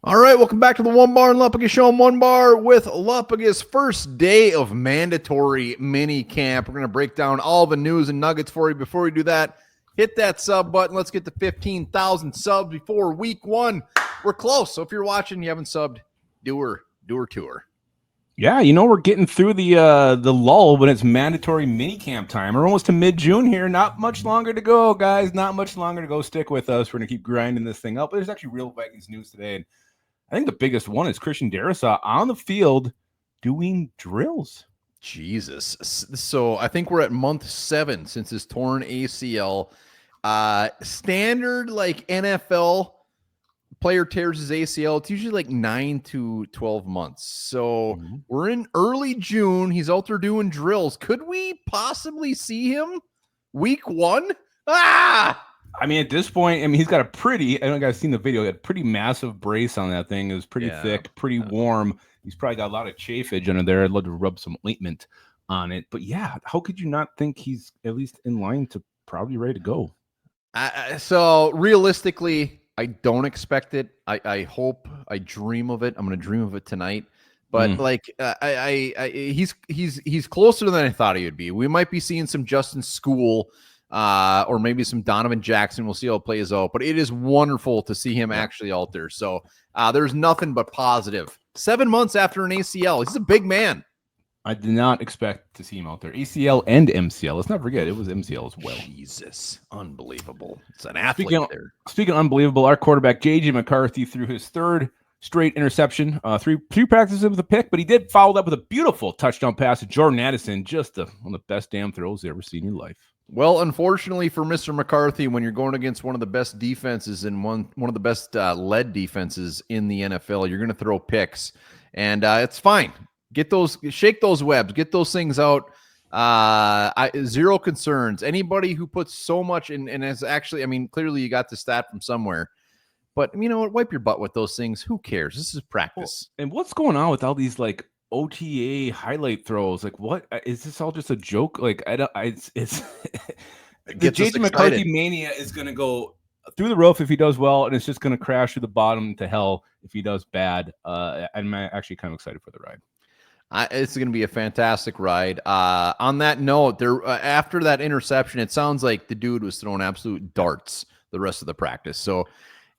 All right, welcome back to the Onebar and Lupagus show. Onebar with Lupagus. First day of mandatory mini camp. We're going to break down all the news and nuggets for you. Before we do that, hit that sub button. Let's get to 15,000 subs before week one. We're close. So if you're watching and you haven't subbed, do her to her. Yeah, we're getting through the lull when it's mandatory minicamp time. We're almost to mid-June here. Not much longer to go, guys. Not much longer to go. Stick with us. We're going to keep grinding this thing up. But there's actually real Vikings news today. And I think the biggest one is Christian Darrisaw on the field doing drills. Jesus. So I think we're at month 7 since his torn ACL. Standard like NFL player tears his ACL, it's usually like 9 to 12 months. So we're in early June. He's out there doing drills. Could we possibly see him week 1? I mean, at this point, he's got a pretty, I don't know if you guys seen the video, got a pretty massive brace on that thing. It was pretty thick, pretty warm. He's probably got a lot of chafage under there. I'd love to rub some ointment on it. But yeah, how could you not think he's at least in line to probably ready to go? So realistically, I don't expect it. I hope, I dream of it. I'm going to dream of it tonight. But he's closer than I thought he would be. We might be seeing some Justin School or maybe some Donovan Jackson. We'll see how it plays out. But it is wonderful to see him actually out there. So there's nothing but positive. 7 months after an ACL. He's a big man. I did not expect to see him out there. ACL and MCL. Let's not forget, it was MCL as well. Jesus. Unbelievable. It's an athlete there. Speaking of unbelievable, our quarterback, J.J. McCarthy, threw his third straight interception. Three practices with a pick, but he did follow that with a beautiful touchdown pass to Jordan Addison. Just one of the best damn throws you ever seen in your life. Well, unfortunately for Mr. McCarthy, when you're going against one of the best defenses and one of the best led defenses in the NFL, you're going to throw picks. And it's fine. Shake those webs, get those things out. Zero concerns. Anybody who puts so much in and has actually, clearly you got the stat from somewhere, but you know what? Wipe your butt with those things. Who cares? This is practice. Well, and what's going on with all these like OTA highlight throws? Like, what is this all just a joke? Like, it's the J.J. McCarthy mania is going to go through the roof if he does well, and it's just going to crash through the bottom to hell if he does bad. I'm actually kind of excited for the ride. It's going to be a fantastic ride. On that note, after that interception, it sounds like the dude was throwing absolute darts the rest of the practice. So,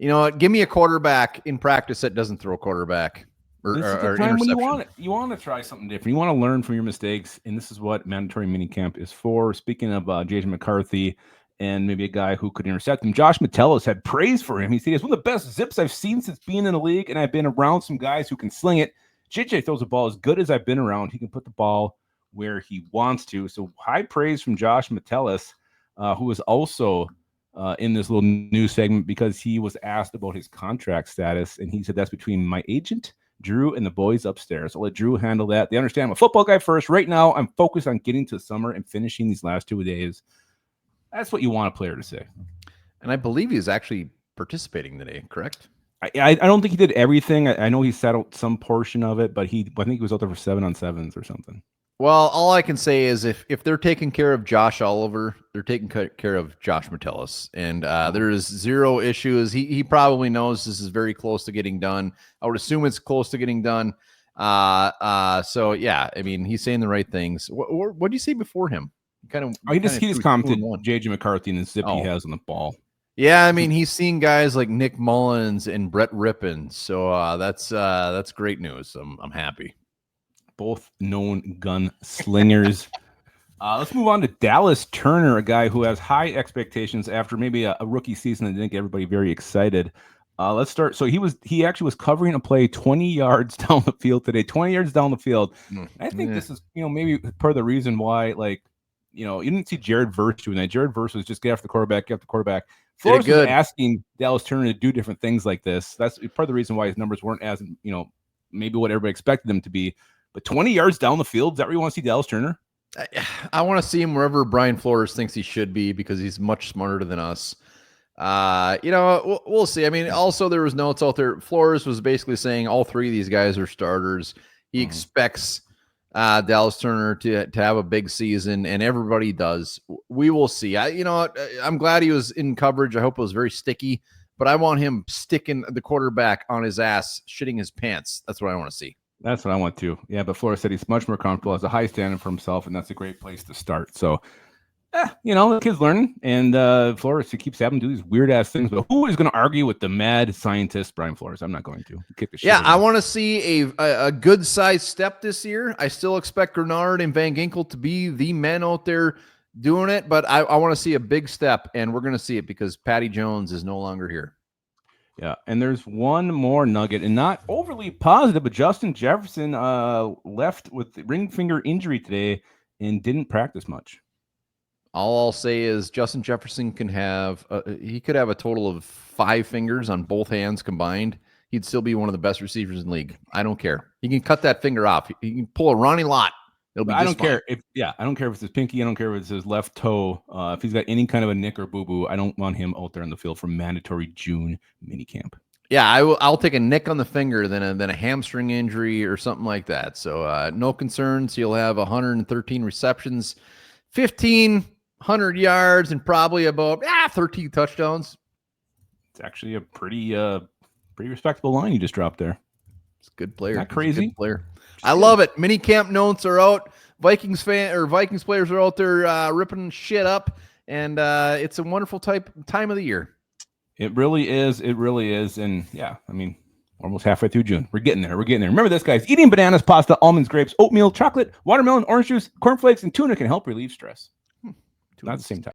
give me a quarterback in practice that doesn't throw quarterback or interception. When you want to try something different. You want to learn from your mistakes, and this is what mandatory minicamp is for. Speaking of J.J. McCarthy and maybe a guy who could intercept him, Josh Metellus had praise for him. He said, "It's one of the best zips I've seen since being in the league, and I've been around some guys who can sling it. JJ throws the ball as good as I've been around. He can put the ball where he wants to." So high praise from Josh Metellus, who was also in this little news segment because he was asked about his contract status. And he said, "That's between my agent, Drew, and the boys upstairs. I'll let Drew handle that. They understand I'm a football guy first. Right now, I'm focused on getting to the summer and finishing these last 2 days." That's what you want a player to say. And I believe he's actually participating today, correct? I don't think he did everything. I know he settled some portion of it, but I think he was out there for 7-on-7s or something. Well, all I can say is if they're taking care of Josh Oliver, they're taking care of Josh Metellus. And there is zero issues. He probably knows this is very close to getting done. I would assume it's close to getting done. So, yeah, he's saying the right things. What did you say before him? He just commented J.J. McCarthy and the zip he has on the ball. Yeah, he's seen guys like Nick Mullins and Brett Rippon, so that's great news. I'm happy. Both known gunslingers. Let's move on to Dallas Turner, a guy who has high expectations after maybe a rookie season that didn't get everybody very excited. Let's start. So he actually was covering a play 20 yards down the field today. 20 yards down the field. I think this is maybe part of the reason why you didn't see Jared Verse doing that. Jared Verse was just get after the quarterback. Flores was asking Dallas Turner to do different things like this. That's part of the reason why his numbers weren't as, maybe what everybody expected them to be. But 20 yards down the field, is that where you want to see Dallas Turner? I want to see him wherever Brian Flores thinks he should be because he's much smarter than us. We'll see. Also there was notes out there. Flores was basically saying all three of these guys are starters. He expects Dallas Turner to have a big season, and everybody does. We will see. I'm glad he was in coverage. I hope it was very sticky, but I want him sticking the quarterback on his ass, shitting his pants. That's what I want to see. That's what I want to. Yeah, but Flores said he's much more comfortable, has a high standard for himself, and that's a great place to start. So, the kid's learning, and Flores, he keeps having to do these weird ass things. But who is going to argue with the mad scientist Brian Flores? I'm not going to. Kick the shit I want to see a good sized step this year. I still expect Grenard and Van Ginkel to be the men out there doing it, but I want to see a big step, and we're going to see it because Patty Jones is no longer here. Yeah, and there's one more nugget, and not overly positive, but Justin Jefferson left with the ring finger injury today and didn't practice much. All I'll say is Justin Jefferson can have he could have a total of 5 fingers on both hands combined. He'd still be one of the best receivers in the league. I don't care. He can cut that finger off. He can pull a Ronnie Lott. It'll be. I don't care if I don't care if it's his pinky. I don't care if it's his left toe. If he's got any kind of a nick or boo boo, I don't want him out there on the field for mandatory June minicamp. Yeah, I'll take a nick on the finger than a hamstring injury or something like that. So no concerns. He'll have 113 receptions, 1,500 yards, and probably about 13 touchdowns. It's actually a pretty respectable line you just dropped there. It's a good player. Not crazy. Good player. I love it. Minicamp notes are out. Vikings players are out there ripping shit up, and it's a wonderful time of the year. It really is. It really is. And yeah, I mean, almost halfway through June. We're getting there. Remember this, guys. Eating bananas, pasta, almonds, grapes, oatmeal, chocolate, watermelon, orange juice, cornflakes, and tuna can help relieve stress. Not at the same time.